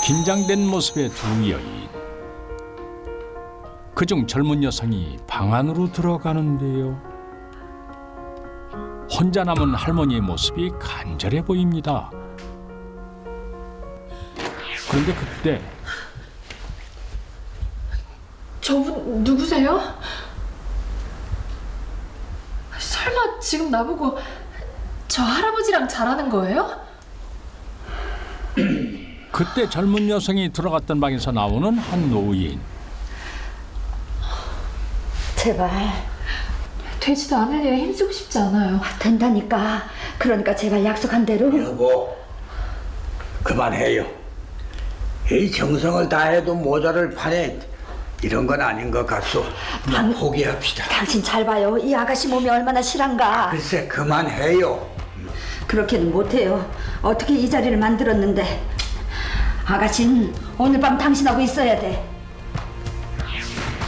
긴장된 모습의 두 여인. 그중 젊은 여성이 방 안으로 들어가는데요. 혼자 남은 할머니의 모습이 간절해 보입니다. 그런데 그때 저분 누구세요? 설마 지금 나보고 저 할아버지랑 자라는 거예요? 그때 젊은 여성이 들어갔던 방에서 나오는 한 노인. 제발. 되지도 않을 일에 힘쓰고 싶지 않아요. 된다니까. 그러니까 제발 약속한 대로. 여보, 그만해요. 이 정성을 다해도 모자랄 판에 이런 건 아닌 것 같소. 그냥 포기합시다. 당신 잘 봐요. 이 아가씨 몸이 얼마나 실한가. 글쎄, 그만해요. 그렇게는 못해요. 어떻게 이 자리를 만들었는데. 아가씨는 오늘 밤 당신하고 있어야 돼.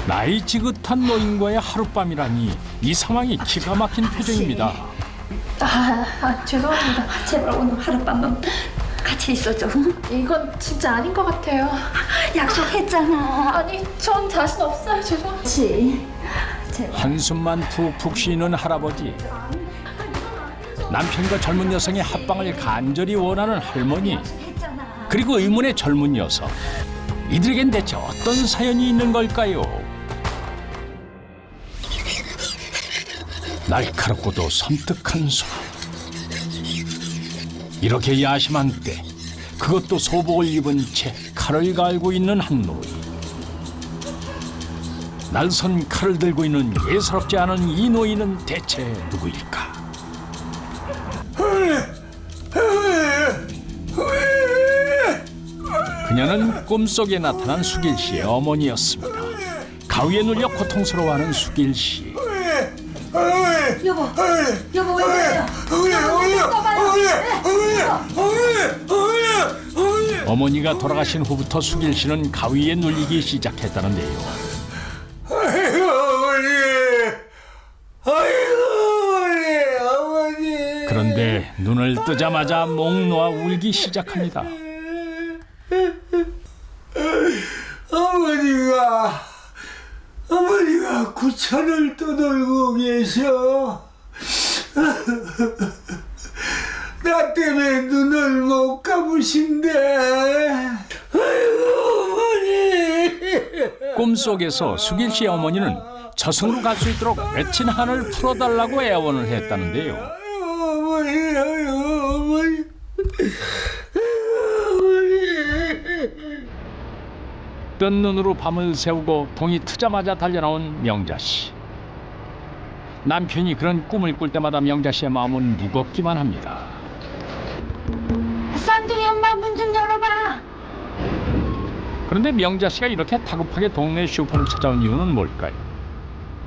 나이 지긋한 노인과의 하룻밤이라니 이 상황이 기가 막힌 표정입니다. 죄송합니다. 제발 오늘 하룻밤만 같이 있어줘. 이건 진짜 아닌 것 같아요. 약속했잖아. 아니, 전 자신 없어요. 죄송합니다. 그렇지. 제발. 한숨만 푹푹 쉬는 할아버지. 남편과 젊은 여성의 합방을 간절히 원하는 할머니. 그리고 의문의 젊은 여성. 이들에겐 대체 어떤 사연이 있는 걸까요? 날카롭고도 섬뜩한 손. 이렇게 야심한 때 그것도 소복을 입은 채 칼을 갈고 있는 한 노인. 날선 칼을 들고 있는 예사롭지 않은 이 노인은 대체 누구일까? 그녀는 꿈속에 나타난 수길 씨의 어머니였습니다. 가위에 눌려 고통스러워하는 수길 씨. 여보, 여보 왜 그래요? 어머니가 돌아가신 후부터 수길 씨는 가위에 눌리기 시작했다는데요. 그런데 눈을 뜨자마자 목 놓아 울기 시작합니다. 어머니가 구천을 떠돌고 계셔. 나 때문에 눈을 못 감으신대. 아이고, 어머니. 꿈속에서 수길 씨의 어머니는 저승으로 갈 수 있도록 맺힌 한을 풀어달라고 애원을 했다는데요. 어머니, 어머니. 뜬 눈으로 밤을 새우고 동이 트자마자 달려나온 명자 씨. 남편이 그런 꿈을 꿀 때마다 명자 씨의 마음은 무겁기만 합니다. 쌍둥이 엄마 문 좀 열어봐. 그런데 명자 씨가 이렇게 다급하게 동네 슈퍼를 찾아온 이유는 뭘까요?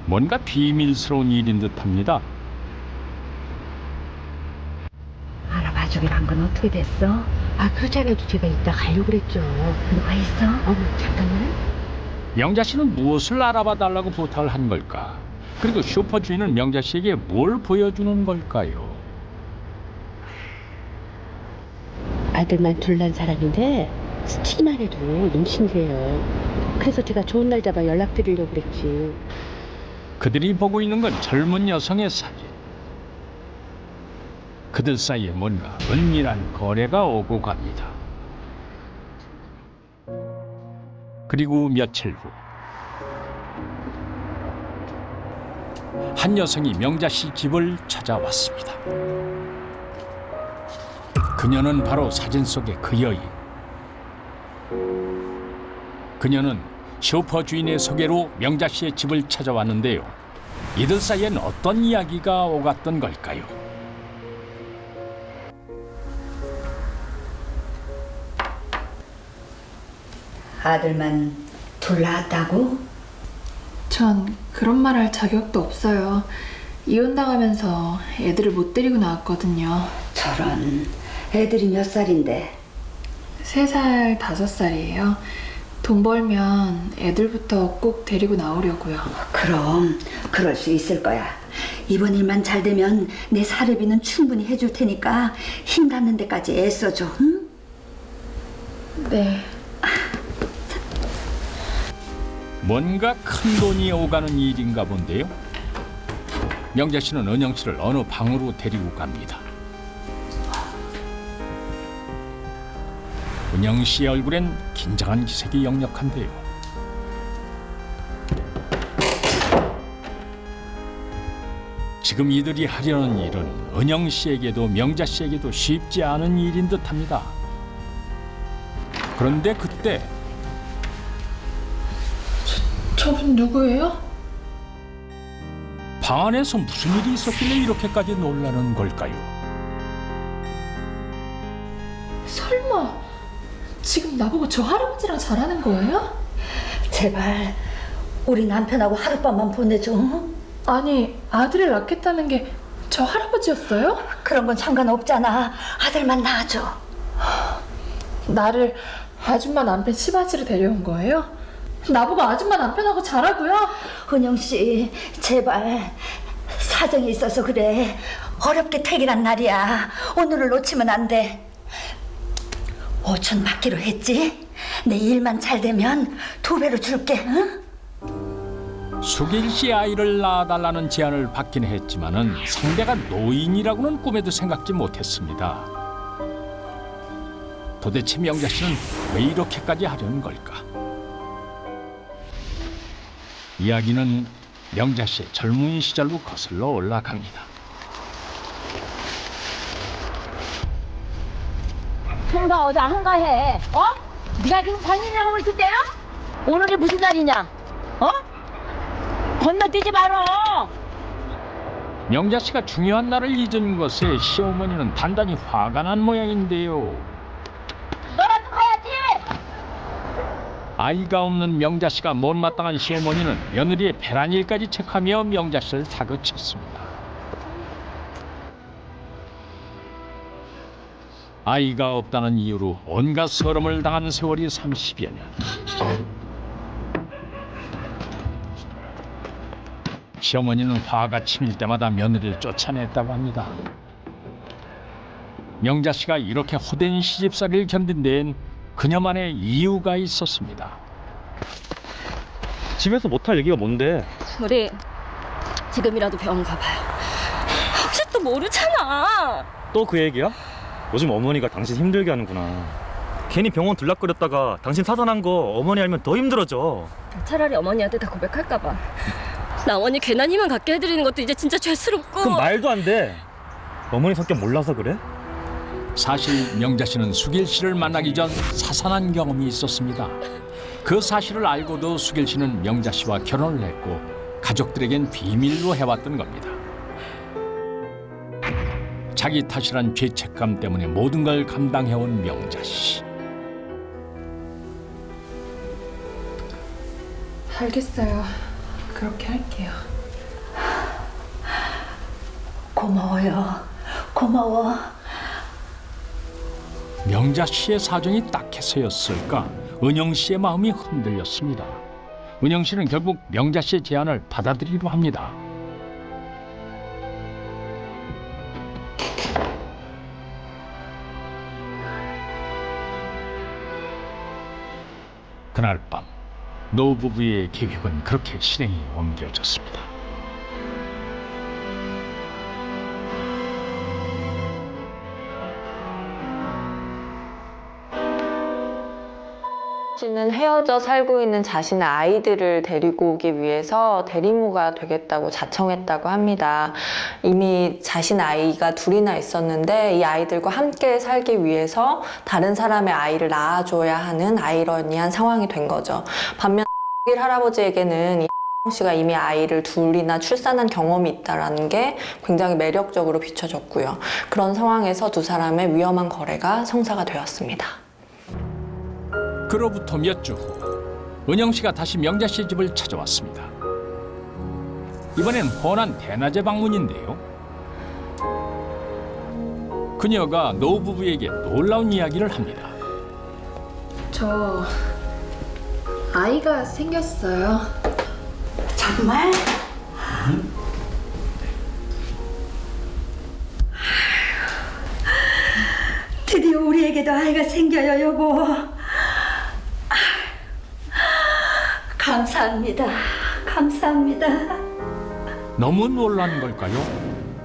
뭔가 비밀스러운 일인 듯합니다. 알아봐주기로 한 건 어떻게 됐어? 그렇지 않아도 제가 이따 가려고 그랬죠. 누가 있어? 잠깐만. 명자 씨는 무엇을 알아봐 달라고 부탁을 한 걸까? 그리고 슈퍼 주인은 명자 씨에게 뭘 보여주는 걸까요? 아들만 둘 난 사람인데 스치기만 해도 임신이래요. 그래서 제가 좋은 날 잡아 연락드리려고 그랬지. 그들이 보고 있는 건 젊은 여성의 사진. 그들 사이에 뭔가 은밀한 거래가 오고 갑니다. 그리고 며칠 후 한 여성이 명자 씨 집을 찾아왔습니다. 그녀는 바로 사진 속의 그 여인. 그녀는 슈퍼 주인의 소개로 명자 씨의 집을 찾아왔는데요. 이들 사이엔 어떤 이야기가 오갔던 걸까요? 아들만 둘 낳았다고? 전 그런 말 할 자격도 없어요. 이혼당하면서 애들을 못 데리고 나왔거든요. 저런. 애들이 몇 살인데? 3살, 5살이에요. 돈 벌면 애들부터 꼭 데리고 나오려고요. 그럼 그럴 수 있을 거야. 이번 일만 잘 되면 내 사례비는 충분히 해줄 테니까 힘 닿는 데까지 애써줘. 응? 네. 뭔가 큰 돈이 오가는 일인가 본데요. 명자 씨는 은영 씨를 어느 방으로 데리고 갑니다. 은영 씨의 얼굴엔 긴장한 기색이 역력한데요. 지금 이들이 하려는 일은 은영 씨에게도 명자 씨에게도 쉽지 않은 일인 듯합니다. 그런데 그때 저분 누구예요? 방 안에서 무슨 일이 있었길래 이렇게까지 놀라는 걸까요? 설마 지금 나보고 저 할아버지랑 자라는 거예요? 제발 우리 남편하고 하룻밤만 보내줘. 아니, 아들을 낳겠다는 게 저 할아버지였어요? 그런 건 상관없잖아. 아들만 낳아줘. 나를 아줌마 남편 시바지로 데려온 거예요? 나보고 아줌마 남편하고 자라고요? 은영 씨, 제발. 사정이 있어서 그래. 어렵게 퇴근한 날이야. 오늘을 놓치면 안 돼. 5천 받기로 했지? 내 일만 잘 되면 2배로 줄게. 응? 수길 씨 아이를 낳아달라는 제안을 받긴 했지만은 상대가 노인이라고는 꿈에도 생각지 못했습니다. 도대체 명자 씨는 왜 이렇게까지 하려는 걸까? 이야기는 명자 씨의 젊은 시절로 거슬러 올라갑니다. 통과하자 한가해. 어? 네가 지금 살림이라고 있을 때야? 오늘이 무슨 날이냐? 어? 건너뛰지 말어. 명자 씨가 중요한 날을 잊은 것에 시어머니는 단단히 화가 난 모양인데요. 너라도 가야지. 아이가 없는 명자 씨가 못마땅한 시어머니는 며느리의 배란일까지 체크하며 명자 씨를 다그쳤습니다. 아이가 없다는 이유로 온갖 서름을 당한 세월이 30여 년. 시어머니는 화가 치밀 때마다 며느리를 쫓아냈다고 합니다. 명자 씨가 이렇게 호된 시집살이를 견딘 데엔 그녀만의 이유가 있었습니다. 집에서 못할 얘기가 뭔데? 우리 지금이라도 병원 가봐요. 혹시 또 모르잖아. 또 그 얘기야? 요즘 어머니가 당신 힘들게 하는구나. 괜히 병원 들락거렸다가 당신 사산한 거 어머니 알면 더 힘들어져. 차라리 어머니한테 다 고백할까봐. 나 어머니 괜한 희망 갖게 해드리는 것도 이제 진짜 죄스럽고. 그럼 말도 안 돼. 어머니 성격 몰라서 그래? 사실 명자 씨는 수길 씨를 만나기 전 사산한 경험이 있었습니다. 그 사실을 알고도 수길 씨는 명자 씨와 결혼을 했고 가족들에겐 비밀로 해왔던 겁니다. 자기 탓이란 죄책감 때문에 모든 걸 감당해온 명자 씨. 알겠어요. 그렇게 할게요. 고마워요. 고마워. 명자 씨의 사정이 딱해서였을까? 은영 씨의 마음이 흔들렸습니다. 은영 씨는 결국 명자 씨의 제안을 받아들이려 합니다. 그날 밤 노부부의 계획은 그렇게 실행에 옮겨졌습니다. 씨는 헤어져 살고 있는 자신의 아이들을 데리고 오기 위해서 대리모가 되겠다고 자청했다고 합니다. 이미 자신 아이가 둘이나 있었는데 이 아이들과 함께 살기 위해서 다른 사람의 아이를 낳아줘야 하는 아이러니한 상황이 된 거죠. 반면 할아버지에게는 이 씨가 이미 아이를 둘이나 출산한 경험이 있다는 게 굉장히 매력적으로 비춰졌고요. 그런 상황에서 두 사람의 위험한 거래가 성사가 되었습니다. 그로부터 몇 주 후 은영 씨가 다시 명자 씨의 집을 찾아왔습니다. 이번엔 훤한 대낮에 방문인데요. 그녀가 노부부에게 놀라운 이야기를 합니다. 저 아이가 생겼어요. 정말? 드디어 우리에게도 아이가 생겨요, 여보. 감사합니다. 감사합니다. 너무 놀란 걸까요?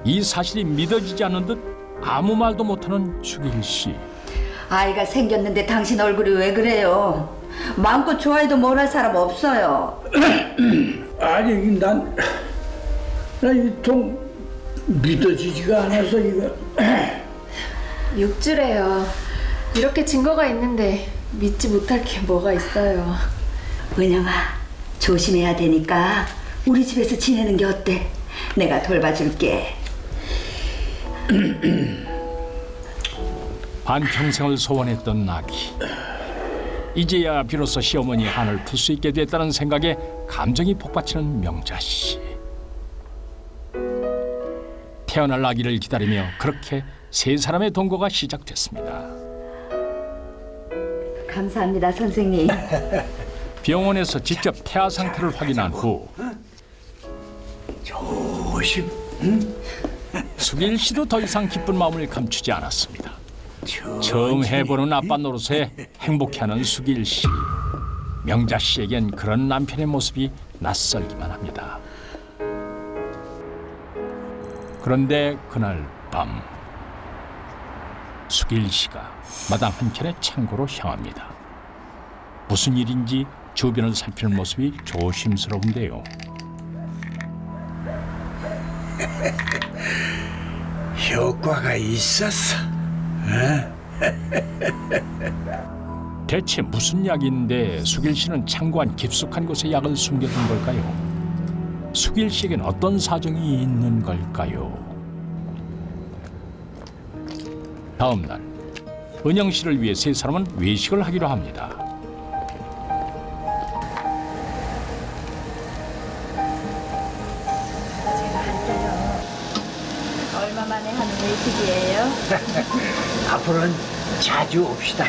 이 사실이 믿어지지 않는 듯 아무 말도 못하는 수길 씨. 아이가 생겼는데 당신 얼굴이 왜 그래요? 마음껏 좋아해도 뭘 할 사람 없어요. 아니 난이통 믿어지지가 않아서 이거. 6주래요. 이렇게 증거가 있는데 믿지 못할 게 뭐가 있어요. 은영아, 조심해야 되니까 우리 집에서 지내는 게 어때? 내가 돌봐줄게. 반평생을 소원했던 아기. 이제야 비로소 시어머니 한을 풀 수 있게 됐다는 생각에 감정이 폭받치는 명자 씨. 태어날 아기를 기다리며 그렇게 세 사람의 동거가 시작됐습니다. 감사합니다, 선생님. 병원에서 직접 태아 상태를 확인한 후 조심. 수길 씨도 더 이상 기쁜 마음을 감추지 않았습니다. 처음 해보는 아빠 노릇에 행복해하는 수길 씨. 명자 씨에겐 그런 남편의 모습이 낯설기만 합니다. 그런데 그날 밤 수길 씨가 마당 한켠의 창고로 향합니다. 무슨 일인지 주변을 살피는 모습이 조심스러운데요. 효과가 있었어. 대체 무슨 약인데 수길 씨는 창고 안 깊숙한 곳에 약을 숨겨둔 걸까요? 수길 씨에겐 어떤 사정이 있는 걸까요? 다음 날 은영 씨를 위해 세 사람은 외식을 하기로 합니다. 얼마 만에 하는 외식이에요? 앞으로는 자주 옵시다.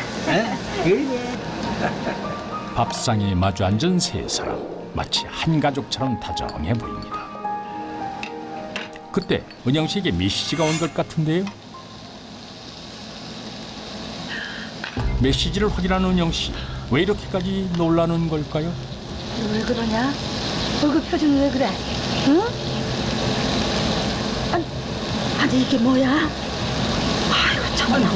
밥상에 마주 앉은 세 사람, 마치 한 가족처럼 다정해 보입니다. 그때 은영 씨에게 메시지가 온 것 같은데요. 메시지를 확인한 은영 씨, 왜 이렇게까지 놀라는 걸까요? 왜 그러냐? 얼굴 표정이 왜 그래? 응? 아니 이게 뭐야? 아이고 참나.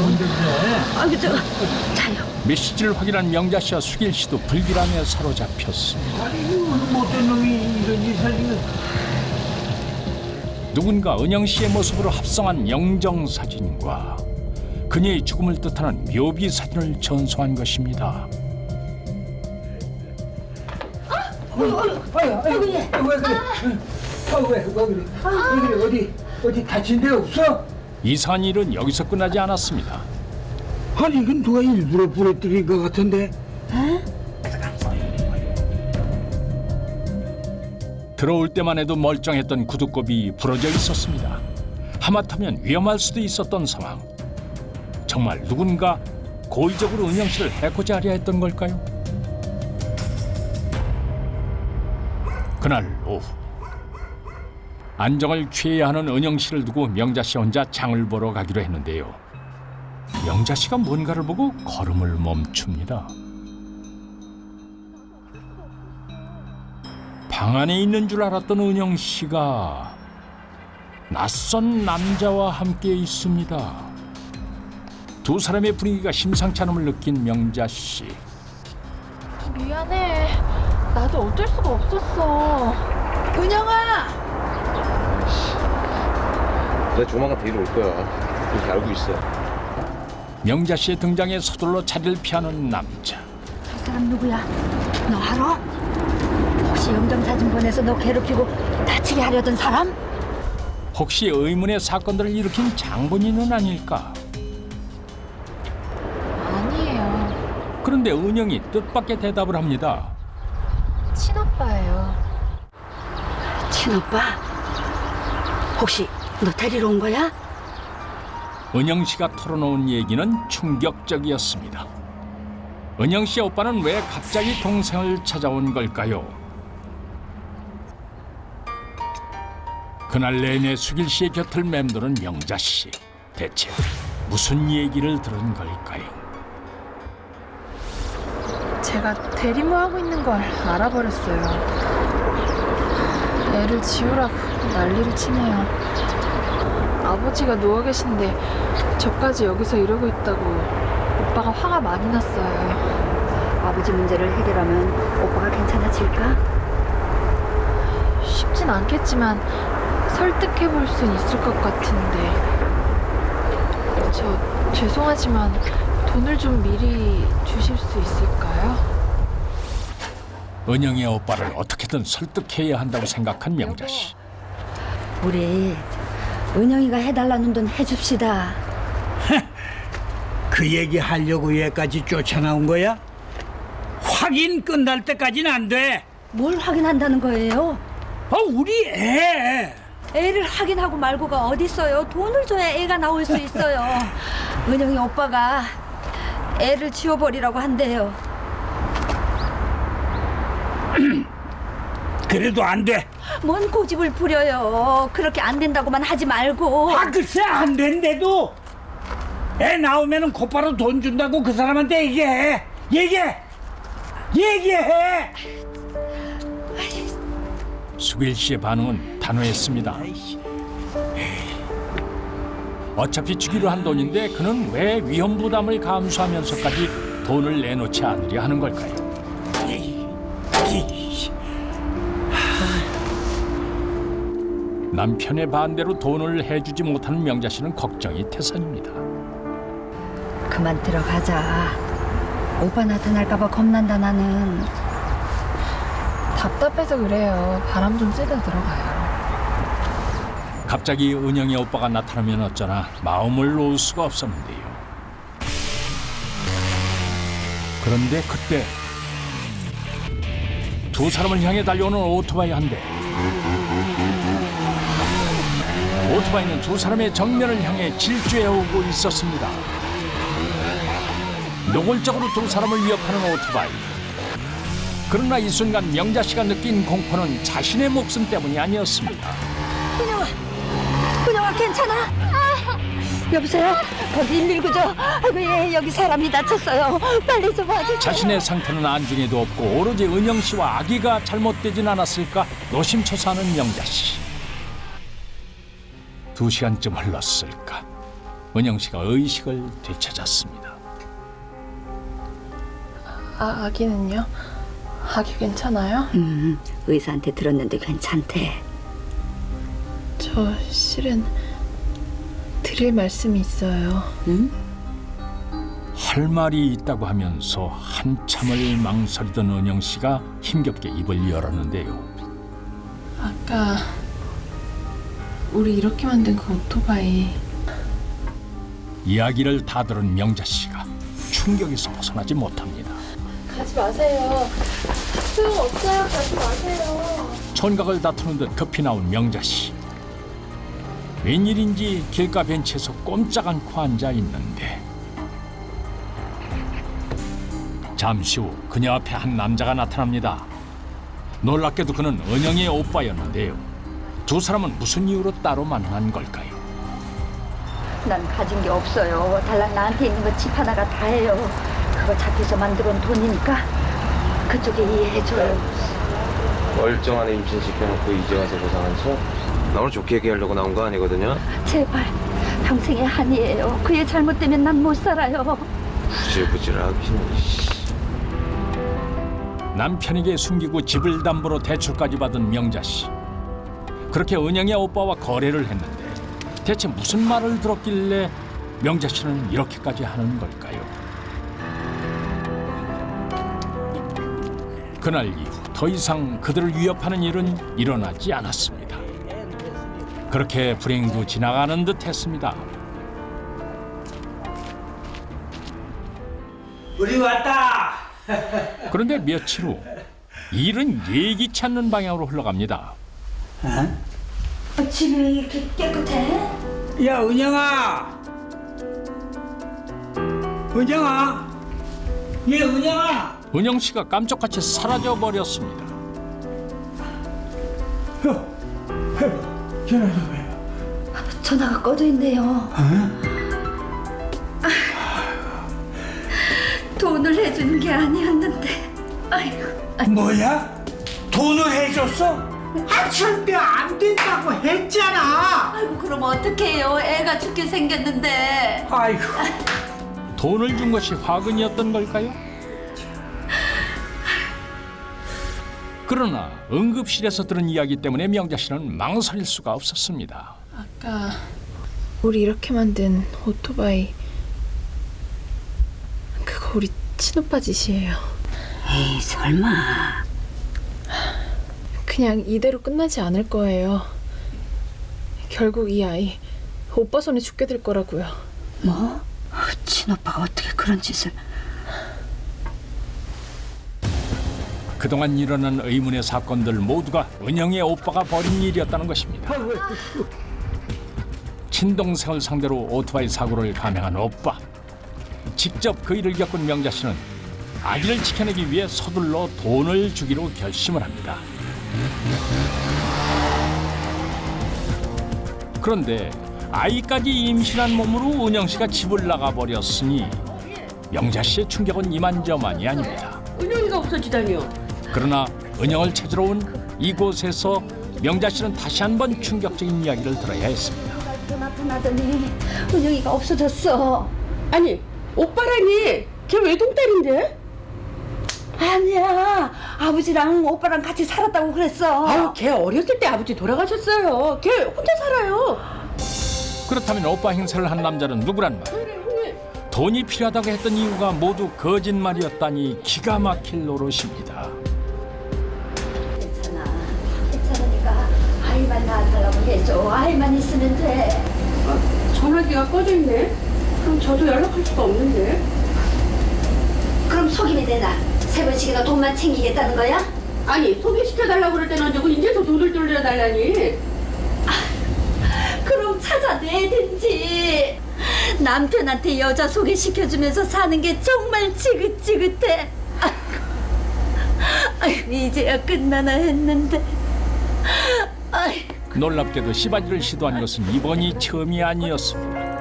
아이고 자요. 메시지를 확인한 명자 씨와 수길 씨도 불길함에 사로잡혔습니다. 못된 놈이 이런 이사진은. 누군가 은영 씨의 모습으로 합성한 영정 사진과 그녀의 죽음을 뜻하는 묘비 사진을 전송한 것입니다. 아이고 왜 그래? 왜 그래? 어디 다친 데 없어? 이상한 일은 여기서 끝나지 않았습니다. 아니 이건 누가 일부러 부러뜨린 것 같은데? 들어올 때만 해도 멀쩡했던 구두kop이 부러져 있었습니다. 하마터면 위험할 수도 있었던 상황. 정말 누군가 고의적으로 은영 씨를 해코지 하려 했던 걸까요? 그날 오후 안정을 취해야 하는 은영 씨를 두고 명자 씨 혼자 장을 보러 가기로 했는데요. 명자 씨가 뭔가를 보고 걸음을 멈춥니다. 방 안에 있는 줄 알았던 은영 씨가 낯선 남자와 함께 있습니다. 두 사람의 분위기가 심상치 않음을 느낀 명자 씨. 미안해. 나도 어쩔 수가 없었어. 은영아. 내가 조만간 데리러 올 거야. 그렇게 알고 있어. 명자 씨의 등장에 서둘러 자리를 피하는 남자. 저 사람 누구야? 너 알아? 혹시 영정사진 보내서 너 괴롭히고 다치게 하려던 사람? 혹시 의문의 사건들을 일으킨 장본인은 아닐까? 아니에요. 그런데 은영이 뜻밖의 대답을 합니다. 친오빠예요. 친오빠? 혹시 너 데리러 온 거야? 은영 씨가 털어놓은 얘기는 충격적이었습니다. 은영 씨의 오빠는 왜 갑자기 동생을 찾아온 걸까요? 그날 내내 수길 씨의 곁을 맴도는 명자 씨. 대체 무슨 얘기를 들은 걸까요? 제가 대리모 하고 있는 걸 알아버렸어요. 애를 지우라고 난리를 치네요. 아버지가 누워 계신데 저까지 여기서 이러고 있다고 오빠가 화가 많이 났어요. 아버지 문제를 해결하면 오빠가 괜찮아질까? 쉽진 않겠지만 설득해 볼 순 있을 것 같은데. 저 죄송하지만 돈을 좀 미리 주실 수 있을까요? 은영의 오빠를 어떻게든 설득해야 한다고 생각한 명자 씨. 우리 은영이가 해달라는 돈 해줍시다. 그 얘기 하려고 얘까지 쫓아나온 거야? 확인 끝날 때까지는 안 돼. 뭘 확인한다는 거예요? 우리 애. 애를 확인하고 말고가 어딨어요. 돈을 줘야 애가 나올 수 있어요. 은영이 오빠가 애를 지워버리라고 한대요. 그래도 안 돼. 뭔 고집을 부려요. 그렇게 안 된다고만 하지 말고. 글쎄 안 된대도 애 나오면은 곧바로 돈 준다고 그 사람한테 얘기해. 수길 씨의 반응은 단호했습니다. 어차피 주기로 한 돈인데 그는 왜 위험 부담을 감수하면서까지 돈을 내놓지 않으려 하는 걸까요? 남편의 반대로 돈을 해주지 못하는 명자 씨는 걱정이 태산입니다. 그만 들어가자. 오빠 나타날까봐 겁난다 나는. 답답해서 그래요. 바람 좀 쐬다 들어가요. 갑자기 은영의 오빠가 나타나면 어쩌나 마음을 놓을 수가 없었는데요. 그런데 그때 두 사람을 향해 달려오는 오토바이 한 대. 오토바이는 두 사람의 정면을 향해 질주해 오고 있었습니다. 노골적으로 두 사람을 위협하는 오토바이. 그러나 이 순간 명자 씨가 느낀 공포는 자신의 목숨 때문이 아니었습니다. 은영아 괜찮아? 여보세요? 거기 119죠? 아이고 예, 여기 사람이 다쳤어요. 빨리 좀 와주세요. 자신의 상태는 안중에도 없고 오로지 은영 씨와 아기가 잘못되진 않았을까 노심초사하는 명자 씨. 2시간쯤 흘렀을까 은영 씨가 의식을 되찾았습니다. 아기는요? 아기 괜찮아요? 의사한테 들었는데 괜찮대. 저 실은 드릴 말씀이 있어요. 응? 할 말이 있다고 하면서 한참을 망설이던 은영 씨가 힘겹게 입을 열었는데요. 아까 우리 이렇게 만든 그 오토바이 이야기를 다 들은 명자 씨가 충격에서 벗어나지 못합니다. 가지 마세요. 소용없어요. 가지 마세요. 청각을 다투는 듯 급히 나온 명자 씨. 웬일인지 길가 벤치에서 꼼짝 않고 앉아 있는데 잠시 후 그녀 앞에 한 남자가 나타납니다. 놀랍게도 그는 은영의 오빠였는데요. 두 사람은 무슨 이유로 따로 만난 걸까요? 난 가진 게 없어요. 달랑 나한테 있는 거 집 하나가 다예요. 그거 잡혀서 만들어 온 돈이니까 그쪽에 이해해줘요. 멀쩡한 임신 시켜놓고 이제 와서 고상한 척? 나 오늘 좋게 얘기하려고 나온 거 아니거든요? 제발 평생의 한이에요. 그의 잘못 때문에 난 못 살아요. 부질부질하긴. 남편에게 숨기고 집을 담보로 대출까지 받은 명자 씨. 그렇게 은영의 오빠와 거래를 했는데 대체 무슨 말을 들었길래 명자 씨는 이렇게까지 하는 걸까요? 그날 이후 더 이상 그들을 위협하는 일은 일어나지 않았습니다. 그렇게 불행도 지나가는 듯 했습니다. 우리 왔다. 그런데 며칠 후 일은 예기치 않는 방향으로 흘러갑니다. 집이 왜 이렇게 깨끗해? 야 은영아. 얘 은영아. 은영 씨가 깜짝같이 사라져 버렸습니다. 전화 좀 해. 전화가 꺼져 있네요. 돈을 돈을 내주는 게 아니었는데. 아이고. 뭐야? 돈을 해줬어? 절대 안 된다고 했잖아. 아이고 그럼 어떡해요? 애가 죽게 생겼는데. 아이고. 돈을 준 것이 화근이었던 걸까요? 그러나 응급실에서 들은 이야기 때문에 명자 씨는 망설일 수가 없었습니다. 아까 우리 이렇게 만든 오토바이 그거 우리 친오빠 짓이에요. 에이 설마. 그냥 이대로 끝나지 않을 거예요. 결국 이 아이 오빠 손에 죽게 될 거라고요. 뭐? 친오빠가 어떻게 그런 짓을. 그동안 일어난 의문의 사건들 모두가 은영의 오빠가 벌인 일이었다는 것입니다. 친동생을 상대로 오토바이 사고를 감행한 오빠. 직접 그 일을 겪은 명자 씨는 아기를 지켜내기 위해 서둘러 돈을 주기로 결심을 합니다. 그런데 아이까지 임신한 몸으로 은영 씨가 집을 나가 버렸으니 명자 씨의 충격은 이만저만이 아닙니다. 은영이가 없어지다니요. 그러나 은영을 찾으러 온 이곳에서 명자 씨는 다시 한번 충격적인 이야기를 들어야 했습니다. 나타나더니 은영이가 없어졌어. 아니 오빠라니 걔 외동딸인데? 아니야. 아버지랑 오빠랑 같이 살았다고 그랬어. 아유 걔 어렸을 때 아버지 돌아가셨어요. 걔 혼자 살아요. 그렇다면 오빠 행세를 한 남자는 누구란 말? 돈이 필요하다고 했던 이유가 모두 거짓말이었다니 기가 막힐 노릇입니다. 괜찮으니까 아이만 낳아달라고 해줘. 아이만 있으면 돼. 전화기가 꺼져 있네. 그럼 저도 연락할 수가 없는데. 그럼 속임이 되나? 3번씩이나 돈만 챙기겠다는 거야? 아니 소개시켜달라고 그럴 때는 언제고 이제서 돈을 돌려달라니. 그럼 찾아내든지. 남편한테 여자 소개시켜주면서 사는 게 정말 지긋지긋해. 아이고, 이제야 끝나나 했는데. 아이고. 놀랍게도 씨바지를 시도한 것은 이번이 처음이 아니었습니다.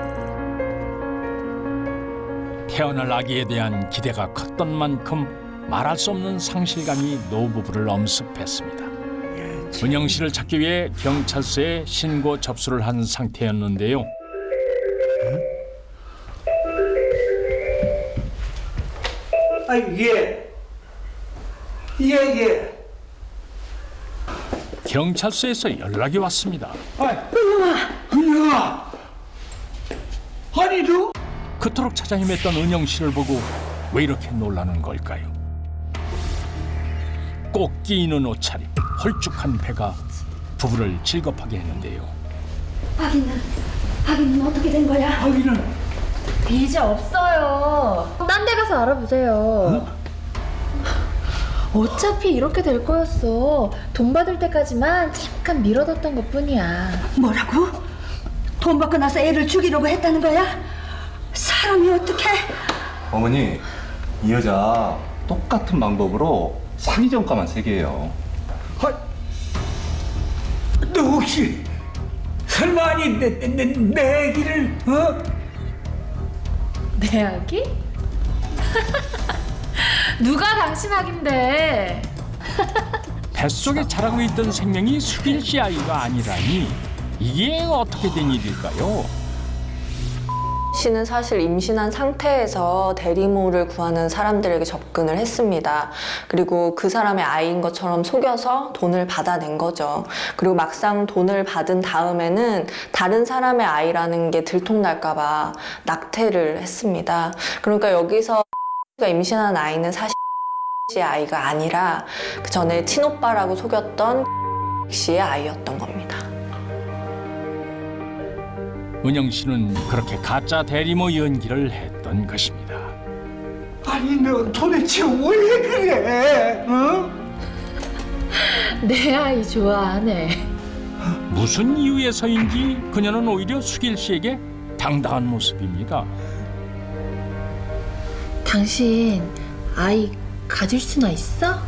태어날 아기에 대한 기대가 컸던 만큼 말할 수 없는 상실감이 노부부를 엄습했습니다. 은영 씨를 찾기 위해 경찰서에 신고 접수를 한 상태였는데요. 예. 경찰서에서 연락이 왔습니다. 은영아. 아니 너? 그토록 찾아 헤맸던 은영 씨를 보고 왜 이렇게 놀라는 걸까요? 꼭 끼이는 옷차림, 홀쭉한 배가 부부를 질겁하게 했는데요. 아기는 어떻게 된 거야? 아기는 이제 없어요. 딴 데 가서 알아보세요. 어차피 이렇게 될 거였어. 돈 받을 때까지만 잠깐 미뤄뒀던 것뿐이야. 뭐라고? 돈 받고 나서 애를 죽이려고 했다는 거야? 사람이 어떻게? 어머니, 이 여자 똑같은 방법으로 사기 전과만 3개예요. 너 혹시 설마 아니 내 아기를 내 아기? 누가 당신 아긴데? 뱃속에 자라고 있던 생명이 수길 씨 아이가 아니라니 이게 어떻게 된 일일까요? 씨는 사실 임신한 상태에서 대리모를 구하는 사람들에게 접근을 했습니다. 그리고 그 사람의 아이인 것처럼 속여서 돈을 받아낸 거죠. 그리고 막상 돈을 받은 다음에는 다른 사람의 아이라는 게 들통날까 봐 낙태를 했습니다. 그러니까 여기서 가 임신한 아이는 사실 씨의 아이가 아니라 그 전에 친오빠라고 속였던 씨의 아이였던 겁니다. 은영 씨는 그렇게 가짜 대리모 연기를 했던 것입니다. 아니 너 도대체 왜 그래? 내 아이 좋아하네. 무슨 이유에서인지 그녀는 오히려 수길 씨에게 당당한 모습입니다. 당신 아이 가질 수나 있어?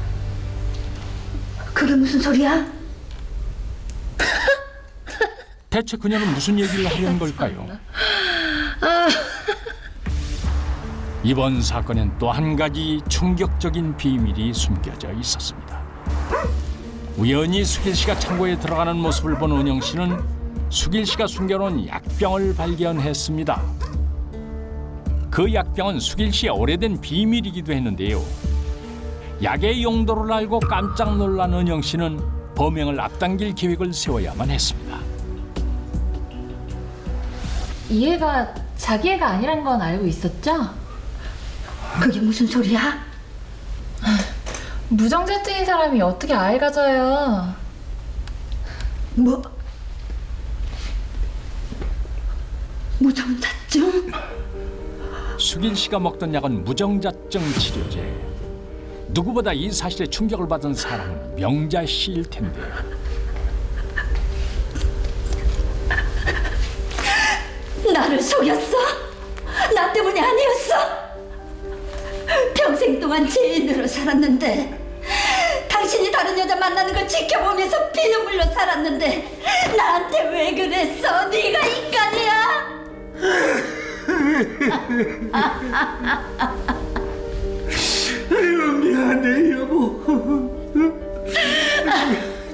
그게 무슨 소리야? 대체 그녀는 무슨 얘기를 하려는 걸까요? 이번 사건엔 또 한 가지 충격적인 비밀이 숨겨져 있었습니다. 우연히 수길 씨가 창고에 들어가는 모습을 본 은영 씨는 수길 씨가 숨겨놓은 약병을 발견했습니다. 그 약병은 수길 씨의 오래된 비밀이기도 했는데요. 약의 용도를 알고 깜짝 놀란 은영 씨는 범행을 앞당길 계획을 세워야만 했습니다. 이 애가 자기 애가 아니란 건 알고 있었죠? 그게 무슨 소리야? 무정자증인 사람이 어떻게 아이를 가져요? 뭐? 무정자증? 수길 씨가 먹던 약은 무정자증 치료제. 누구보다 이 사실에 충격을 받은 사람은 명자 씨일 텐데요. 나를 속였어? 나 때문이 아니었어? 평생 동안 죄인으로 살았는데 당신이 다른 여자 만나는 걸 지켜보면서 피눈 물려 살았는데 나한테 왜 그랬어? 네가 인간이야? 아유, 미안해 여보.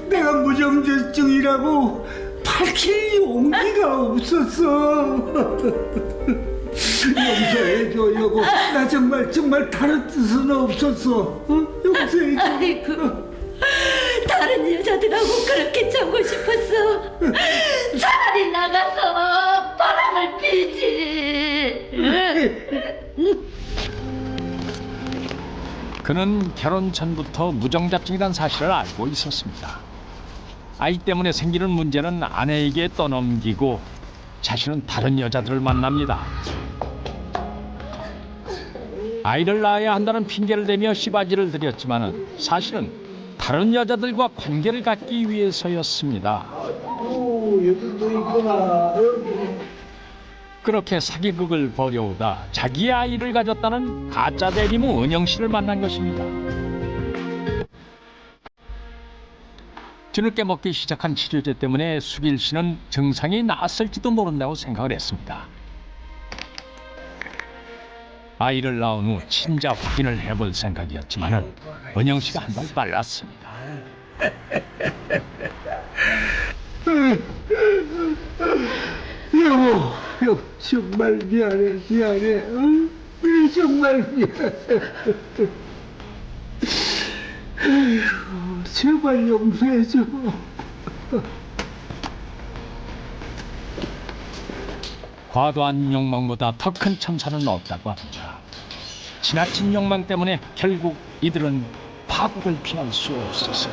내가 무정자증이라고 밝힐 용기가 없었어. 용서해줘 여보. 나 정말 다른 뜻은 없었어. 용서해줘. 아이고, 다른 여자들하고 그렇게 자고 싶었어. 차라리 나가서 바람을 피지. 그는 결혼 전부터 무정자증이란 사실을 알고 있었습니다. 아이 때문에 생기는 문제는 아내에게 떠넘기고 자신은 다른 여자들을 만납니다. 아이를 낳아야 한다는 핑계를 대며 씨바지를 들였지만 사실은 다른 여자들과 관계를 갖기 위해서였습니다. 여기도 있구나. 그렇게 사기극을 벌여오다 자기의 아이를 가졌다는 가짜 대리모 은영 씨를 만난 것입니다. 뒤늦게 먹기 시작한 치료제 때문에 수길 씨는 증상이 나았을지도 모른다고 생각을 했습니다. 아이를 낳은 후 친자 확인을 해볼 생각이었지만 은영 씨가 한 발 빨랐습니다. 여보, 정말 미안해. 응? 정말 미안해. 제발 용서해줘. 과도한 욕망보다 더 큰 천사는 없다고 합니다. 지나친 욕망 때문에 결국 이들은 파국을 피할 수 없었어요.